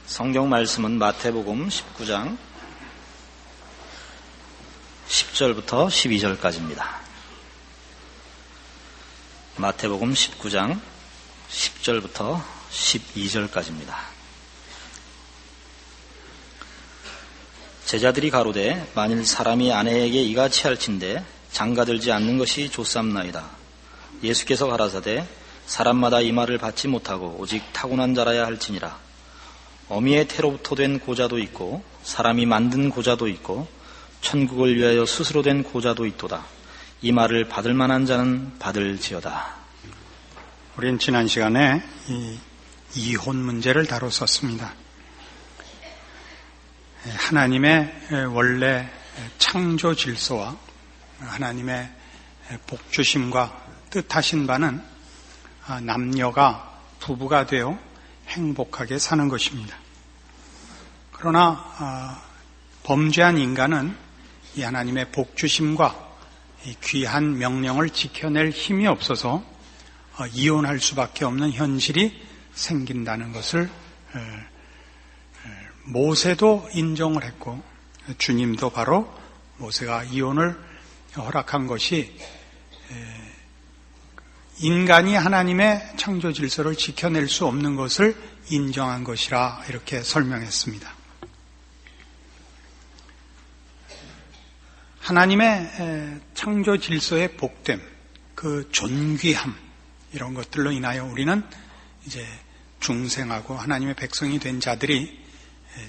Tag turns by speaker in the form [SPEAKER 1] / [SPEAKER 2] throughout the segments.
[SPEAKER 1] 성경 말씀은 마태복음 19장 10절부터 12절까지입니다. 마태복음 19장 10절부터 12절까지입니다. 제자들이 가로되 만일 사람이 아내에게 이같이 할진대 장가들지 않는 것이 좋사옵나이다. 예수께서 가라사대 사람마다 이 말을 받지 못하고 오직 타고난 자라야 할지니라. 어미의 태로부터 된 고자도 있고 사람이 만든 고자도 있고 천국을 위하여 스스로 된 고자도 있도다. 이 말을 받을 만한 자는 받을지어다.
[SPEAKER 2] 우린 지난 시간에 이혼 문제를 다뤘었습니다. 하나님의 원래 창조 질서와 하나님의 복주심과 뜻하신 바는 남녀가 부부가 되어 행복하게 사는 것입니다. 그러나 범죄한 인간은 이 하나님의 복주심과 이 귀한 명령을 지켜낼 힘이 없어서 이혼할 수밖에 없는 현실이 생긴다는 것을 모세도 인정을 했고 주님도 바로 모세가 이혼을 허락한 것이 인간이 하나님의 창조 질서를 지켜낼 수 없는 것을 인정한 것이라 이렇게 설명했습니다. 하나님의 창조 질서의 복됨, 그 존귀함 이런 것들로 인하여 우리는 이제 중생하고 하나님의 백성이 된 자들이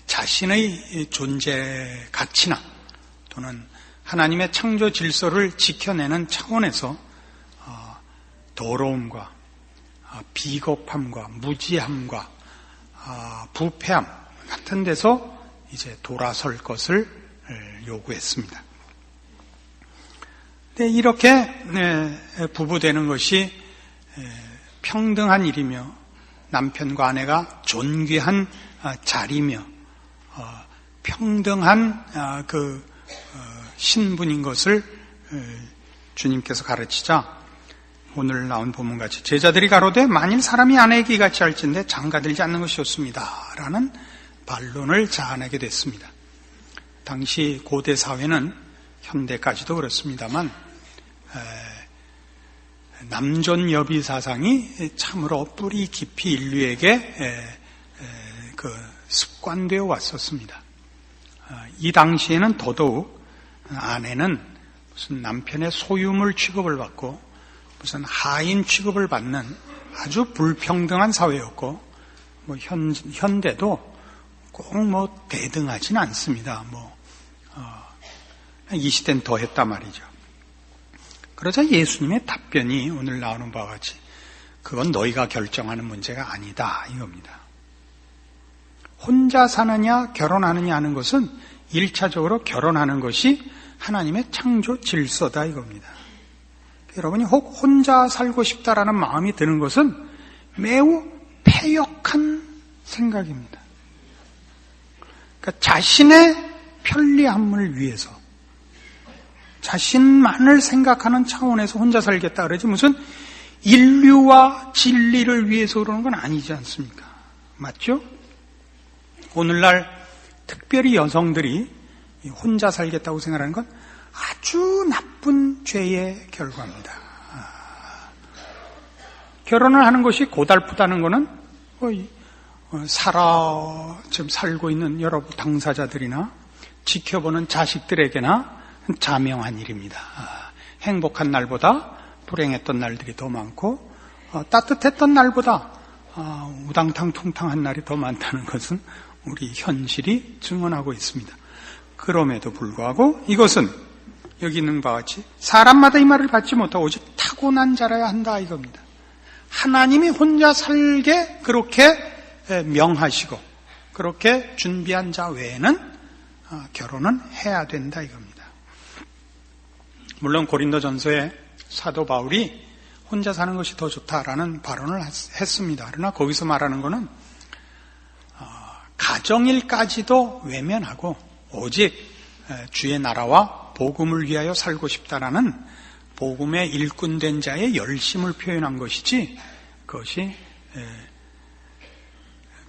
[SPEAKER 2] 자신의 존재 가치나 또는 하나님의 창조 질서를 지켜내는 차원에서 더러움과 비겁함과 무지함과 부패함 같은 데서 이제 돌아설 것을 요구했습니다. 근데 이렇게 부부되는 것이 평등한 일이며 남편과 아내가 존귀한 자리며 평등한 그 신분인 것을 주님께서 가르치자 오늘 나온 본문같이 제자들이 가로되 만일 사람이 아내에게 이같이 할진대 장가들지 않는 것이 좋습니다 라는 반론을 자아내게 됐습니다. 당시 고대 사회는 현대까지도 그렇습니다만 남존여비 사상이 참으로 뿌리 깊이 인류에게 습관되어 왔었습니다. 이 당시에는 더더욱 아내는 무슨 남편의 소유물 취급을 받고 무슨 하인 취급을 받는 아주 불평등한 사회였고 현대도 꼭 대등하지는 않습니다. 이 시대는 더 했단 말이죠. 그러자 예수님의 답변이 오늘 나오는 바와 같이 그건 너희가 결정하는 문제가 아니다 이겁니다. 혼자 사느냐 결혼하느냐 하는 것은 1차적으로 결혼하는 것이 하나님의 창조 질서다 이겁니다. 여러분이 혹 혼자 살고 싶다라는 마음이 드는 것은 매우 패역한 생각입니다. 그러니까 자신의 편리함을 위해서 자신만을 생각하는 차원에서 혼자 살겠다 그러지 무슨 인류와 진리를 위해서 그러는 건 아니지 않습니까? 맞죠? 오늘날 특별히 여성들이 혼자 살겠다고 생각하는 건 아주 나쁜 죄의 결과입니다. 결혼을 하는 것이 고달프다는 것은 지금 살고 있는 여러 당사자들이나 지켜보는 자식들에게나 자명한 일입니다. 행복한 날보다 불행했던 날들이 더 많고 따뜻했던 날보다 우당탕 퉁탕한 날이 더 많다는 것은 우리 현실이 증언하고 있습니다. 그럼에도 불구하고 이것은 여기 있는 바와 같이 사람마다 이 말을 받지 못하고 오직 타고난 자라야 한다 이겁니다. 하나님이 혼자 살게 그렇게 명하시고 그렇게 준비한 자 외에는 결혼은 해야 된다 이겁니다. 물론 고린도전서에 사도 바울이 혼자 사는 것이 더 좋다라는 발언을 했습니다. 그러나 거기서 말하는 것은 가정일까지도 외면하고 오직 주의 나라와 복음을 위하여 살고 싶다라는 복음의 일꾼된 자의 열심을 표현한 것이지 그것이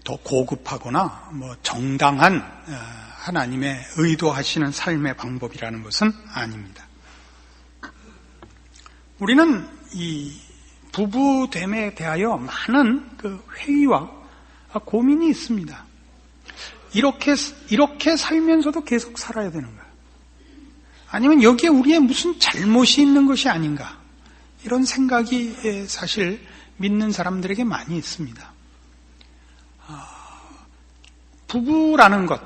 [SPEAKER 2] 더 고급하거나 정당한 하나님의 의도하시는 삶의 방법이라는 것은 아닙니다. 우리는 이 부부됨에 대하여 많은 그 회의와 고민이 있습니다. 이렇게 살면서도 계속 살아야 되는가? 아니면 여기에 우리의 무슨 잘못이 있는 것이 아닌가? 이런 생각이 사실 믿는 사람들에게 많이 있습니다. 부부라는 것,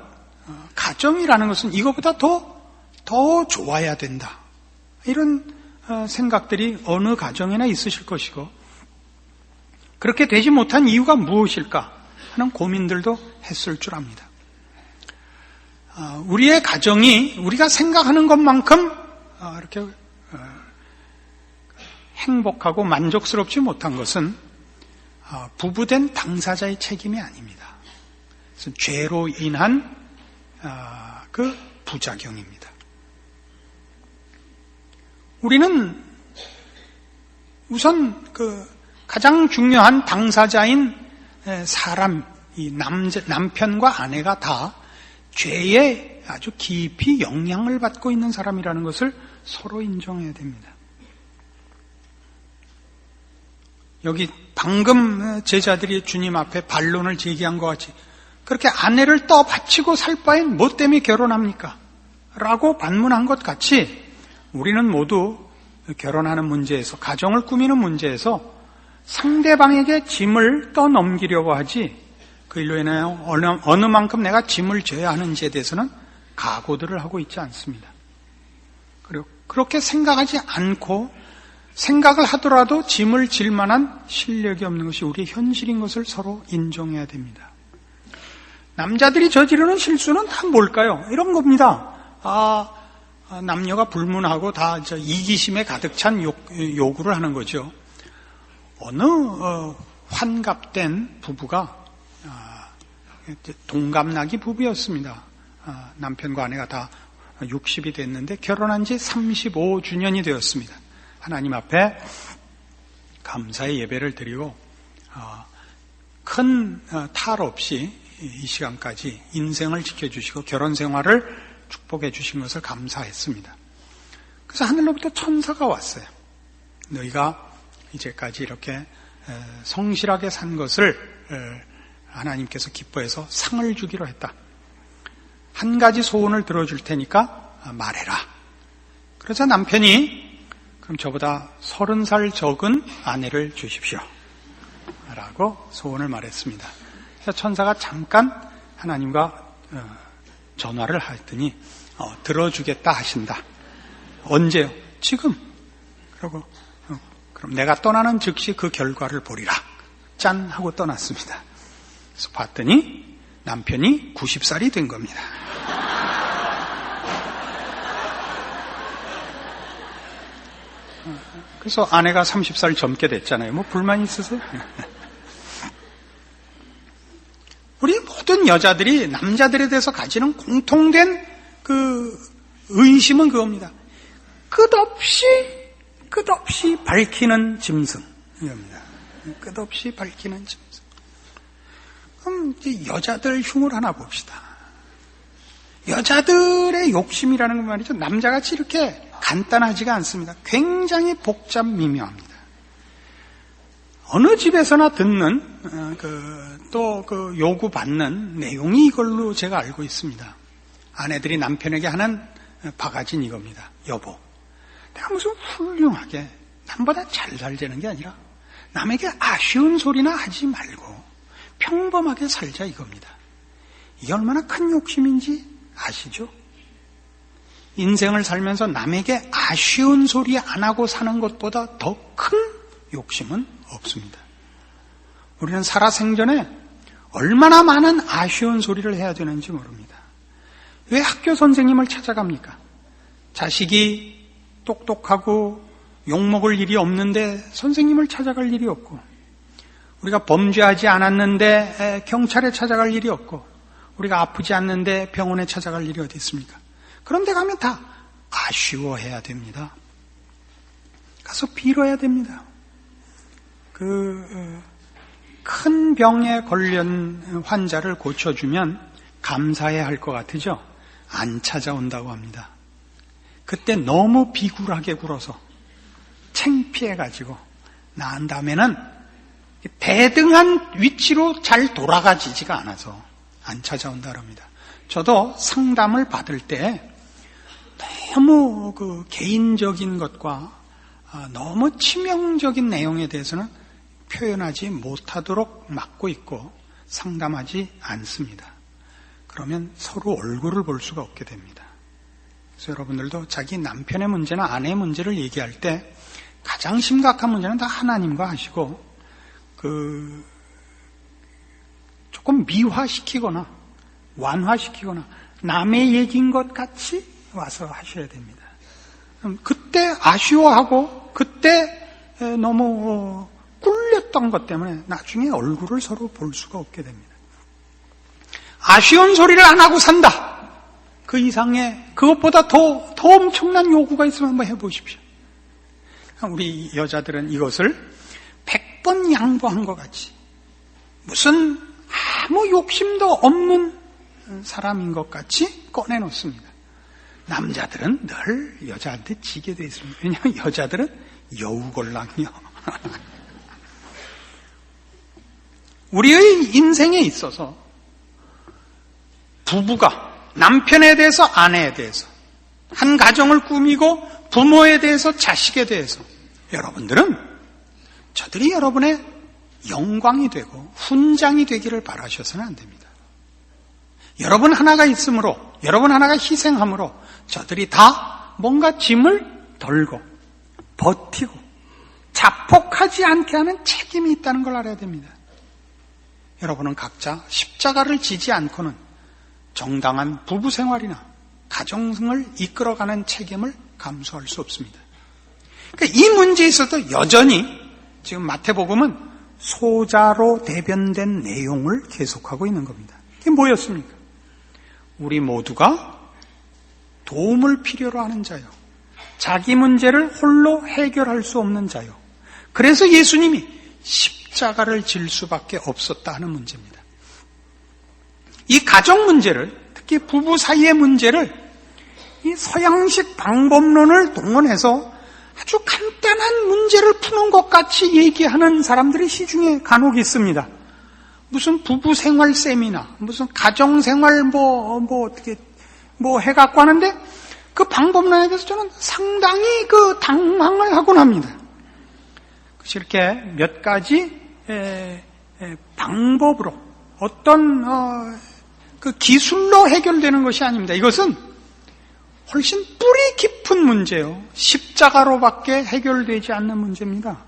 [SPEAKER 2] 가정이라는 것은 이것보다 더 좋아야 된다. 이런 생각들이 어느 가정에나 있으실 것이고, 그렇게 되지 못한 이유가 무엇일까 하는 고민들도 했을 줄 압니다. 우리의 가정이 우리가 생각하는 것만큼 이렇게 행복하고 만족스럽지 못한 것은 부부된 당사자의 책임이 아닙니다. 그래서 죄로 인한 그 부작용입니다. 우리는 우선 그 가장 중요한 당사자인 사람, 이 남편과 아내가 다 죄에 아주 깊이 영향을 받고 있는 사람이라는 것을 서로 인정해야 됩니다. 여기 방금 제자들이 주님 앞에 반론을 제기한 것 같이 그렇게 아내를 떠받치고 살 바엔 뭐 때문에 결혼합니까? 라고 반문한 것 같이 우리는 모두 결혼하는 문제에서, 가정을 꾸미는 문제에서 상대방에게 짐을 떠넘기려고 하지, 그 일로 인하여 어느 만큼 내가 짐을 져야 하는지에 대해서는 각오들을 하고 있지 않습니다. 그리고 그렇게 생각하지 않고 생각을 하더라도 짐을 질 만한 실력이 없는 것이 우리의 현실인 것을 서로 인정해야 됩니다. 남자들이 저지르는 실수는 다 뭘까요? 이런 겁니다. 남녀가 불문하고 다 이기심에 가득 찬 요구를 하는 거죠. 어느 환갑된 부부가 동갑나기 부부였습니다. 남편과 아내가 다 60이 됐는데 결혼한 지 35주년이 되었습니다. 하나님 앞에 감사의 예배를 드리고 큰 탈 없이 이 시간까지 인생을 지켜주시고 결혼 생활을 축복해 주신 것을 감사했습니다. 그래서 하늘로부터 천사가 왔어요. 너희가 이제까지 이렇게 성실하게 산 것을 하나님께서 기뻐해서 상을 주기로 했다. 한 가지 소원을 들어줄 테니까 말해라. 그러자 남편이 그럼 저보다 30살 적은 아내를 주십시오. 라고 소원을 말했습니다. 그래서 천사가 잠깐 하나님과 전화를 했더니 들어주겠다 하신다. 언제요? 지금. 그러고 그럼 내가 떠나는 즉시 그 결과를 보리라. 짠 하고 떠났습니다. 그래서 봤더니 남편이 90살이 된 겁니다. 그래서 아내가 30살 젊게 됐잖아요. 뭐 불만 있으세요? 우리 모든 여자들이 남자들에 대해서 가지는 공통된 그 의심은 그겁니다. 끝없이 밝히는 짐승. 이겁니다. 끝없이 밝히는 짐승. 그럼 이제 여자들 흉을 하나 봅시다. 여자들의 욕심이라는 건 말이죠. 남자같이 이렇게 간단하지가 않습니다. 굉장히 복잡 미묘합니다. 어느 집에서나 듣는 또 요구받는 내용이 이걸로 제가 알고 있습니다. 아내들이 남편에게 하는 바가지는 이겁니다. 여보, 내가 무슨 훌륭하게 남보다 잘 살자는 게 아니라 남에게 아쉬운 소리나 하지 말고 평범하게 살자 이겁니다. 이게 얼마나 큰 욕심인지 아시죠? 인생을 살면서 남에게 아쉬운 소리 안 하고 사는 것보다 더 큰 욕심은 없습니다. 우리는 살아생전에 얼마나 많은 아쉬운 소리를 해야 되는지 모릅니다. 왜 학교 선생님을 찾아갑니까? 자식이 똑똑하고 욕먹을 일이 없는데 선생님을 찾아갈 일이 없고, 우리가 범죄하지 않았는데 경찰에 찾아갈 일이 없고, 우리가 아프지 않는데 병원에 찾아갈 일이 어디 있습니까? 그런 데 가면 다 아쉬워해야 됩니다. 가서 빌어야 됩니다. 큰 병에 걸린 환자를 고쳐주면 감사해야 할 것 같으죠? 안 찾아온다고 합니다. 그때 너무 비굴하게 굴어서 창피해가지고 나은 다음에는 대등한 위치로 잘 돌아가지지가 않아서 안 찾아온다고 합니다. 저도 상담을 받을 때 너무 그 개인적인 것과 너무 치명적인 내용에 대해서는 표현하지 못하도록 막고 있고 상담하지 않습니다. 그러면 서로 얼굴을 볼 수가 없게 됩니다. 그래서 여러분들도 자기 남편의 문제나 아내의 문제를 얘기할 때 가장 심각한 문제는 다 하나님과 하시고 조금 미화시키거나 완화시키거나 남의 얘기인 것 같이 와서 하셔야 됩니다. 그때 아쉬워하고 그때 너무 꿀렸던 것 때문에 나중에 얼굴을 서로 볼 수가 없게 됩니다. 아쉬운 소리를 안 하고 산다. 그 이상의 그것보다 더 엄청난 요구가 있으면 한번 해보십시오. 우리 여자들은 이것을 100번 양보한 것 같이 무슨 아무 욕심도 없는 사람인 것 같이 꺼내놓습니다. 남자들은 늘 여자한테 지게 돼 있습니다. 왜냐하면 여자들은 여우걸랑요. 우리의 인생에 있어서 부부가 남편에 대해서 아내에 대해서 한 가정을 꾸미고 부모에 대해서 자식에 대해서 여러분들은 저들이 여러분의 영광이 되고 훈장이 되기를 바라셔서는 안 됩니다. 여러분 하나가 있으므로 여러분 하나가 희생함으로 저들이 다 뭔가 짐을 덜고 버티고 자폭하지 않게 하는 책임이 있다는 걸 알아야 됩니다. 여러분은 각자 십자가를 지지 않고는 정당한 부부 생활이나 가정을 이끌어가는 책임을 감수할 수 없습니다. 그러니까 이 문제에 있어서 여전히 지금 마태복음은 소자로 대변된 내용을 계속하고 있는 겁니다. 이게 뭐였습니까? 우리 모두가 도움을 필요로 하는 자요. 자기 문제를 홀로 해결할 수 없는 자요. 그래서 예수님이 십자가를 질 수밖에 없었다 하는 문제입니다. 이 가정 문제를, 특히 부부 사이의 문제를 이 서양식 방법론을 동원해서 아주 간단한 문제를 푸는 것 같이 얘기하는 사람들이 시중에 간혹 있습니다. 무슨 부부 생활 세미나, 무슨 가정 생활 어떻게 해갖고 하는데 그 방법론에 대해서 저는 상당히 당황을 하곤 합니다. 그래서 이렇게 몇 가지 방법으로 어떤 그 기술로 해결되는 것이 아닙니다. 이것은 훨씬 뿌리 깊은 문제요. 십자가로밖에 해결되지 않는 문제입니다.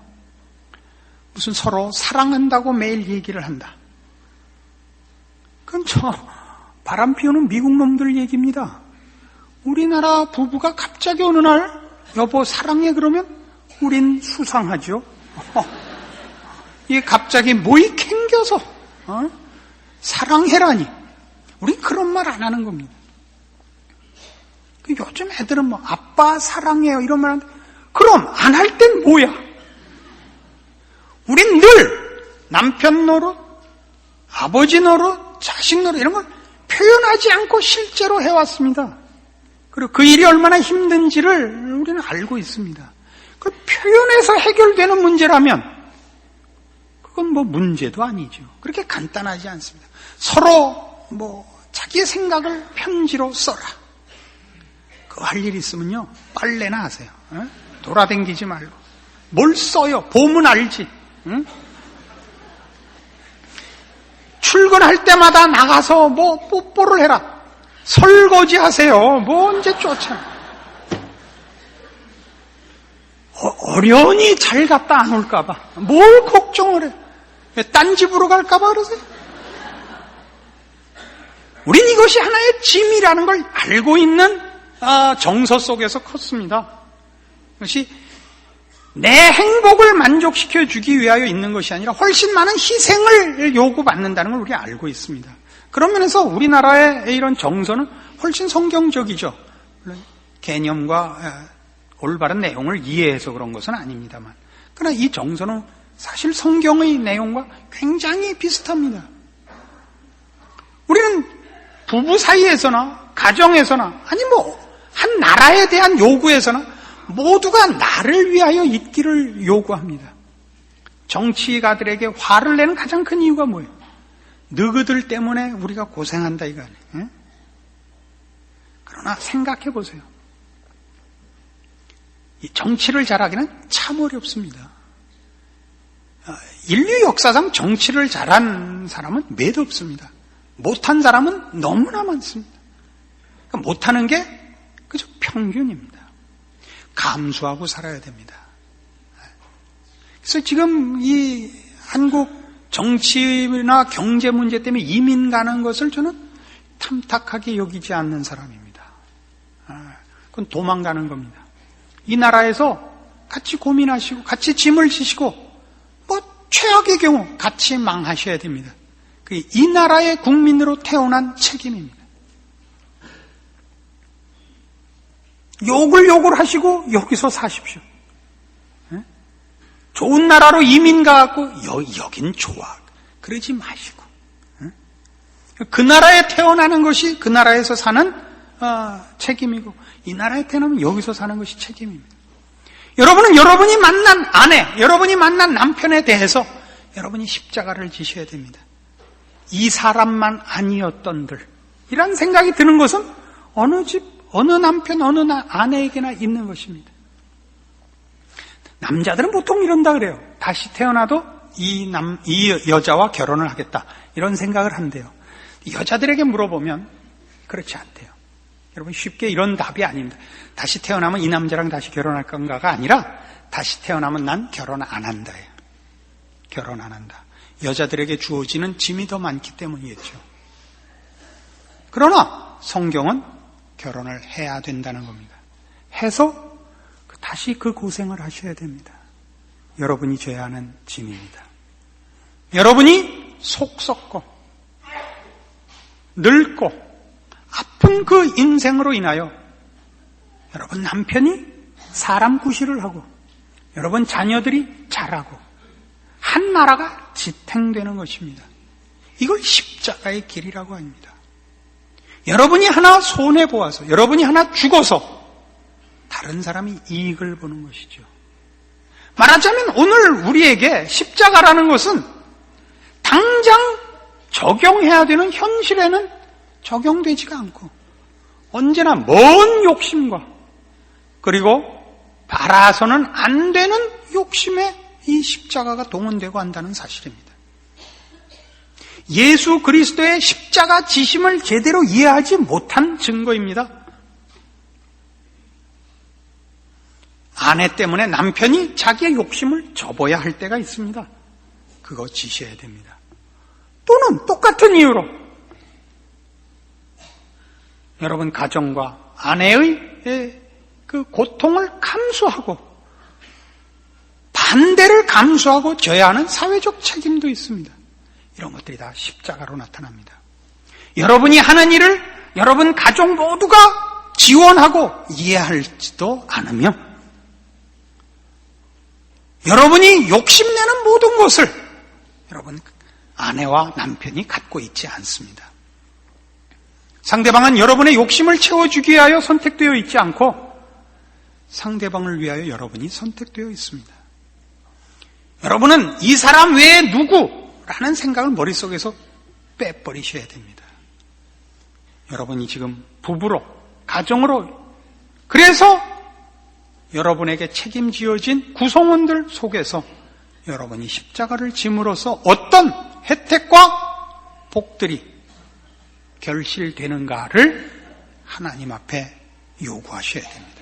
[SPEAKER 2] 무슨 서로 사랑한다고 매일 얘기를 한다. 그건 바람 피우는 미국 놈들 얘기입니다. 우리나라 부부가 갑자기 어느 날 여보 사랑해 그러면 우린 수상하죠. 이게 갑자기 뭐이 캥겨서 사랑해라니. 우린 그런 말 안 하는 겁니다. 요즘 애들은 아빠 사랑해요 이런 말 하는데 그럼 안 할 땐 뭐야? 우린 늘 남편 노릇, 아버지 노릇, 자식 노릇 이런 걸 표현하지 않고 실제로 해왔습니다. 그리고 그 일이 얼마나 힘든지를 우리는 알고 있습니다. 그 표현해서 해결되는 문제라면 그건 문제도 아니죠. 그렇게 간단하지 않습니다. 서로 자기의 생각을 편지로 써라. 그거 할 일 있으면요 빨래나 하세요. 돌아다니지 말고. 뭘 써요? 보면 알지. 응? 출근할 때마다 나가서 뽀뽀를 해라. 설거지 하세요. 언제 쫓아. 어련히 잘 갔다 안 올까봐. 뭘 걱정을 해. 딴 집으로 갈까봐 그러세요? 우린 이것이 하나의 짐이라는 걸 알고 있는 정서 속에서 컸습니다. 그것이 내 행복을 만족시켜 주기 위하여 있는 것이 아니라 훨씬 많은 희생을 요구받는다는 걸 우리가 알고 있습니다. 그런 면에서 우리나라의 이런 정서는 훨씬 성경적이죠. 물론 개념과 올바른 내용을 이해해서 그런 것은 아닙니다만. 그러나 이 정서는 사실 성경의 내용과 굉장히 비슷합니다. 우리는 부부 사이에서나 가정에서나 아니 한 나라에 대한 요구에서나 모두가 나를 위하여 있기를 요구합니다. 정치가들에게 화를 내는 가장 큰 이유가 뭐예요? 너희들 때문에 우리가 고생한다 이거 아니에요? 그러나 생각해 보세요. 이 정치를 잘하기는 참 어렵습니다. 인류 역사상 정치를 잘한 사람은 몇 없습니다. 못한 사람은 너무나 많습니다. 그러니까 못하는 게 그저 평균입니다. 감수하고 살아야 됩니다. 그래서 지금 이 한국 정치나 경제 문제 때문에 이민 가는 것을 저는 탐탁하게 여기지 않는 사람입니다. 그건 도망가는 겁니다. 이 나라에서 같이 고민하시고 같이 짐을 지시고 최악의 경우 같이 망하셔야 됩니다. 이 나라의 국민으로 태어난 책임입니다. 욕을 하시고 여기서 사십시오. 좋은 나라로 이민 가고 여긴 좋아. 그러지 마시고. 그 나라에 태어나는 것이 그 나라에서 사는 책임이고 이 나라에 태어나면 여기서 사는 것이 책임입니다. 여러분은 여러분이 만난 아내, 여러분이 만난 남편에 대해서 여러분이 십자가를 지셔야 됩니다. 이 사람만 아니었던들. 이런 생각이 드는 것은 어느 집, 어느 남편, 어느 아내에게나 있는 것입니다. 남자들은 보통 이런다 그래요. 다시 태어나도 이 여자와 결혼을 하겠다. 이런 생각을 한대요. 여자들에게 물어보면 그렇지 않대요. 여러분 쉽게 이런 답이 아닙니다. 다시 태어나면 이 남자랑 다시 결혼할 건가가 아니라 다시 태어나면 난 결혼 안 한다예요. 결혼 안 한다. 여자들에게 주어지는 짐이 더 많기 때문이겠죠. 그러나 성경은 결혼을 해야 된다는 겁니다. 해서 다시 그 고생을 하셔야 됩니다. 여러분이 져야 하는 짐입니다. 여러분이 속 썩고 늙고 아픈 그 인생으로 인하여 여러분 남편이 사람 구실을 하고 여러분 자녀들이 자라고 한 나라가 지탱되는 것입니다. 이걸 십자가의 길이라고 합니다. 여러분이 하나 손해보아서 여러분이 하나 죽어서 다른 사람이 이익을 보는 것이죠. 말하자면 오늘 우리에게 십자가라는 것은 당장 적용해야 되는 현실에는 적용되지가 않고 언제나 먼 욕심과 그리고 바라서는 안 되는 욕심에 이 십자가가 동원되고 한다는 사실입니다. 예수 그리스도의 십자가 지심을 제대로 이해하지 못한 증거입니다. 아내 때문에 남편이 자기의 욕심을 접어야 할 때가 있습니다. 그거 지셔야 됩니다. 또는 똑같은 이유로 여러분 가정과 아내의 그 고통을 감수하고 반대를 감수하고 져야 하는 사회적 책임도 있습니다. 이런 것들이 다 십자가로 나타납니다. 여러분이 하는 일을 여러분 가족 모두가 지원하고 이해할지도 않으며 여러분이 욕심내는 모든 것을 여러분 아내와 남편이 갖고 있지 않습니다. 상대방은 여러분의 욕심을 채워주기 위하여 선택되어 있지 않고 상대방을 위하여 여러분이 선택되어 있습니다. 여러분은 이 사람 외에 누구라는 생각을 머릿속에서 빼버리셔야 됩니다. 여러분이 지금 부부로, 가정으로, 그래서 여러분에게 책임지어진 구성원들 속에서 여러분이 십자가를 짐으로써 어떤 혜택과 복들이 결실되는가를 하나님 앞에 요구하셔야 됩니다.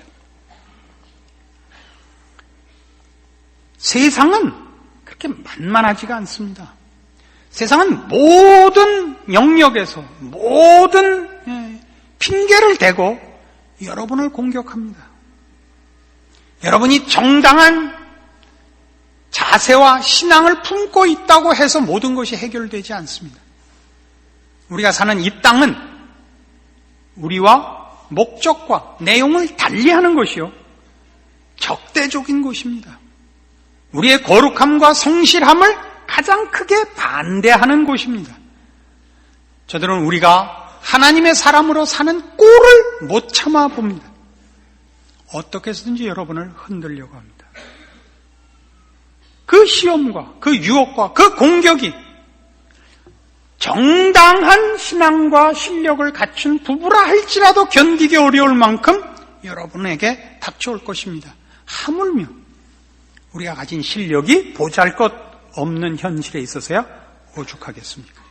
[SPEAKER 2] 세상은 그렇게 만만하지가 않습니다. 세상은 모든 영역에서 모든 핑계를 대고 여러분을 공격합니다. 여러분이 정당한 자세와 신앙을 품고 있다고 해서 모든 것이 해결되지 않습니다. 우리가 사는 이 땅은 우리와 목적과 내용을 달리하는 것이요 적대적인 곳입니다. 우리의 거룩함과 성실함을 가장 크게 반대하는 곳입니다. 저들은 우리가 하나님의 사람으로 사는 꼴을 못 참아 봅니다. 어떻게 해서든지 여러분을 흔들려고 합니다. 그 시험과 그 유혹과 그 공격이 정당한 신앙과 실력을 갖춘 부부라 할지라도 견디기 어려울 만큼 여러분에게 닥쳐올 것입니다. 하물며 우리가 가진 실력이 보잘것없는 현실에 있어서야 오죽하겠습니까?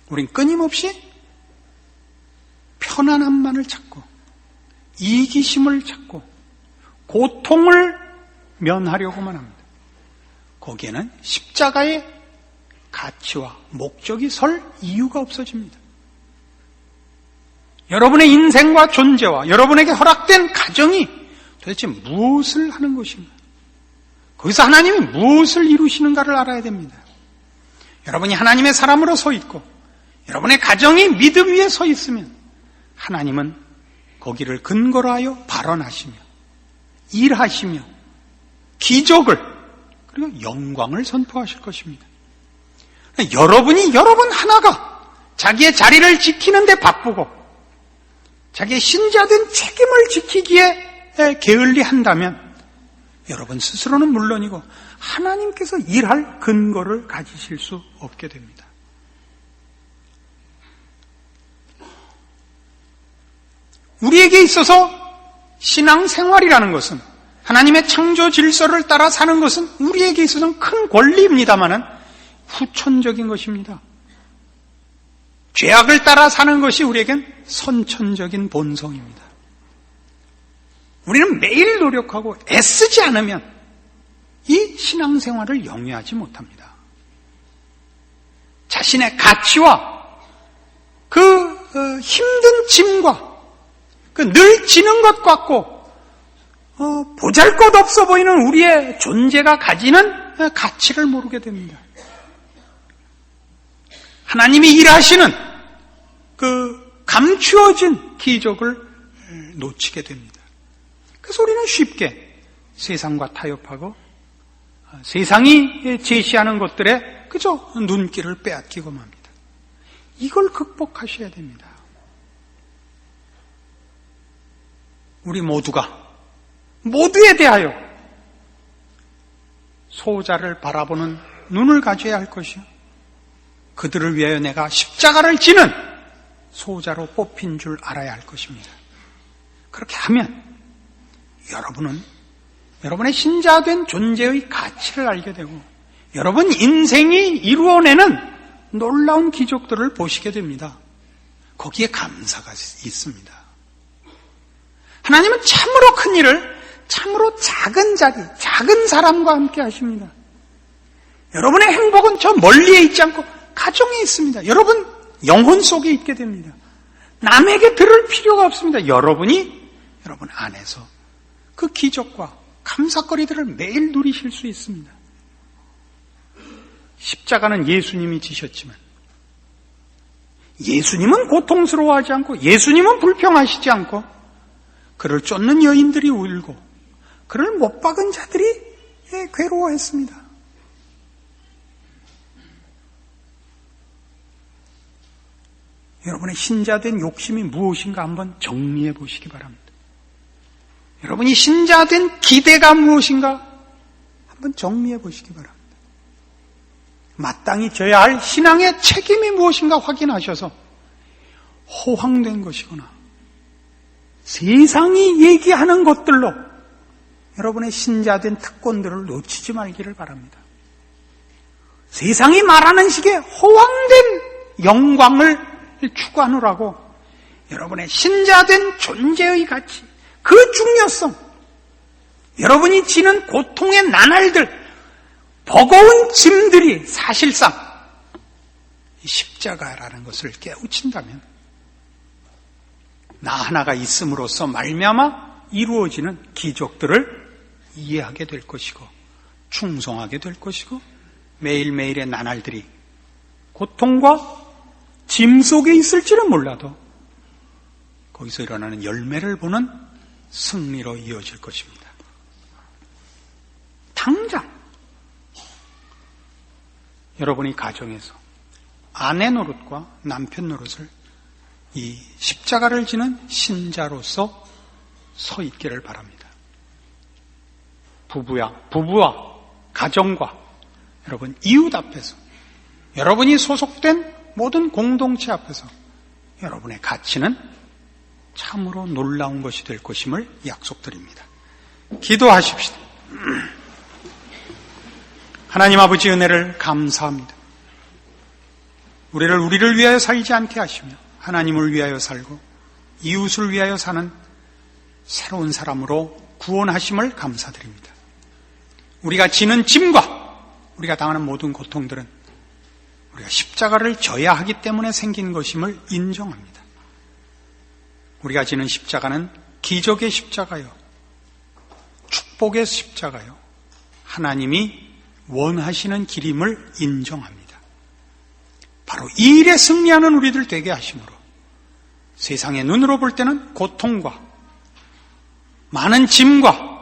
[SPEAKER 2] 우린 끊임없이 편안함만을 찾고 이기심을 찾고 고통을 면하려고만 합니다. 거기에는 십자가의 가치와 목적이 설 이유가 없어집니다. 여러분의 인생과 존재와 여러분에게 허락된 가정이 도대체 무엇을 하는 것인가? 거기서 하나님이 무엇을 이루시는가를 알아야 됩니다. 여러분이 하나님의 사람으로 서 있고 여러분의 가정이 믿음 위에 서 있으면 하나님은 거기를 근거로 하여 발언하시며 일하시며 기적을 그리고 영광을 선포하실 것입니다. 여러분이 여러분 하나가 자기의 자리를 지키는 데 바쁘고 자기의 신자된 책임을 지키기에 게을리한다면 여러분 스스로는 물론이고 하나님께서 일할 근거를 가지실 수 없게 됩니다. 우리에게 있어서 신앙생활이라는 것은 하나님의 창조 질서를 따라 사는 것은 우리에게 있어서는 큰 권리입니다마는 후천적인 것입니다. 죄악을 따라 사는 것이 우리에겐 선천적인 본성입니다. 우리는 매일 노력하고 애쓰지 않으면 이 신앙생활을 영위하지 못합니다. 자신의 가치와 그 힘든 짐과 그 늘 지는 것 같고 보잘것없어 보이는 우리의 존재가 가지는 가치를 모르게 됩니다. 하나님이 일하시는 그 감추어진 기적을 놓치게 됩니다. 그래서 우리는 쉽게 세상과 타협하고 세상이 제시하는 것들에 그저 눈길을 빼앗기고만 합니다. 이걸 극복하셔야 됩니다. 우리 모두에 대하여 소자를 바라보는 눈을 가져야 할 것이요. 그들을 위하여 내가 십자가를 지는 소자로 뽑힌 줄 알아야 할 것입니다. 그렇게 하면 여러분은 여러분의 신자된 존재의 가치를 알게 되고 여러분 인생이 이루어내는 놀라운 기적들을 보시게 됩니다. 거기에 감사가 있습니다. 하나님은 참으로 큰 일을 참으로 작은 자리, 작은 사람과 함께 하십니다. 여러분의 행복은 저 멀리에 있지 않고 가정에 있습니다. 여러분 영혼 속에 있게 됩니다. 남에게 들을 필요가 없습니다. 여러분이 여러분 안에서 그 기적과 감사거리들을 매일 누리실 수 있습니다. 십자가는 예수님이 지셨지만 예수님은 고통스러워하지 않고 예수님은 불평하시지 않고 그를 쫓는 여인들이 울고 그를 못 박은 자들이 괴로워했습니다. 여러분의 신자된 욕심이 무엇인가 한번 정리해 보시기 바랍니다. 여러분이 신자된 기대가 무엇인가 한번 정리해 보시기 바랍니다. 마땅히 져야 할 신앙의 책임이 무엇인가 확인하셔서 호황된 것이거나 세상이 얘기하는 것들로 여러분의 신자된 특권들을 놓치지 말기를 바랍니다. 세상이 말하는 식의 호황된 영광을 추구하느라고 여러분의 신자된 존재의 가치, 그 중요성, 여러분이 지는 고통의 나날들, 버거운 짐들이 사실상 십자가라는 것을 깨우친다면 나 하나가 있음으로써 말미암아 이루어지는 기적들을 이해하게 될 것이고 충성하게 될 것이고 매일매일의 나날들이 고통과 짐 속에 있을지는 몰라도 거기서 일어나는 열매를 보는 승리로 이어질 것입니다. 여러분이 가정에서 아내 노릇과 남편 노릇을 이 십자가를 지는 신자로서 서 있기를 바랍니다. 부부와 가정과 여러분 이웃 앞에서 여러분이 소속된 모든 공동체 앞에서 여러분의 가치는 참으로 놀라운 것이 될 것임을 약속드립니다. 기도하십시다. 하나님 아버지 은혜를 감사합니다. 우리를 위하여 살지 않게 하시며 하나님을 위하여 살고 이웃을 위하여 사는 새로운 사람으로 구원하심을 감사드립니다. 우리가 지는 짐과 우리가 당하는 모든 고통들은 우리가 십자가를 져야 하기 때문에 생긴 것임을 인정합니다. 우리가 지는 십자가는 기적의 십자가요, 축복의 십자가요, 하나님이 원하시는 길임을 인정합니다. 바로 이 일에 승리하는 우리들 되게 하심으로 세상의 눈으로 볼 때는 고통과 많은 짐과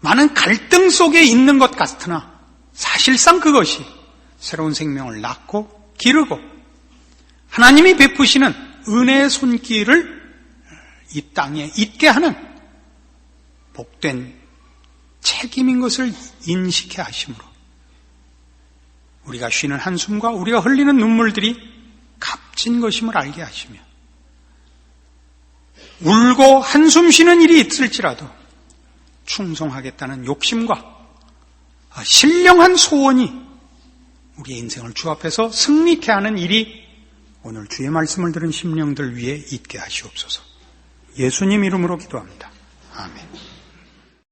[SPEAKER 2] 많은 갈등 속에 있는 것 같으나 사실상 그것이 새로운 생명을 낳고 기르고 하나님이 베푸시는 은혜의 손길을 이 땅에 있게 하는 복된 책임인 것을 인식해 하심으로 우리가 쉬는 한숨과 우리가 흘리는 눈물들이 값진 것임을 알게 하시며 울고 한숨 쉬는 일이 있을지라도 충성하겠다는 욕심과 신령한 소원이 우리의 인생을 주 앞에서 승리케 하는 일이 오늘 주의 말씀을 들은 심령들 위에 있게 하시옵소서. 예수님 이름으로 기도합니다. 아멘.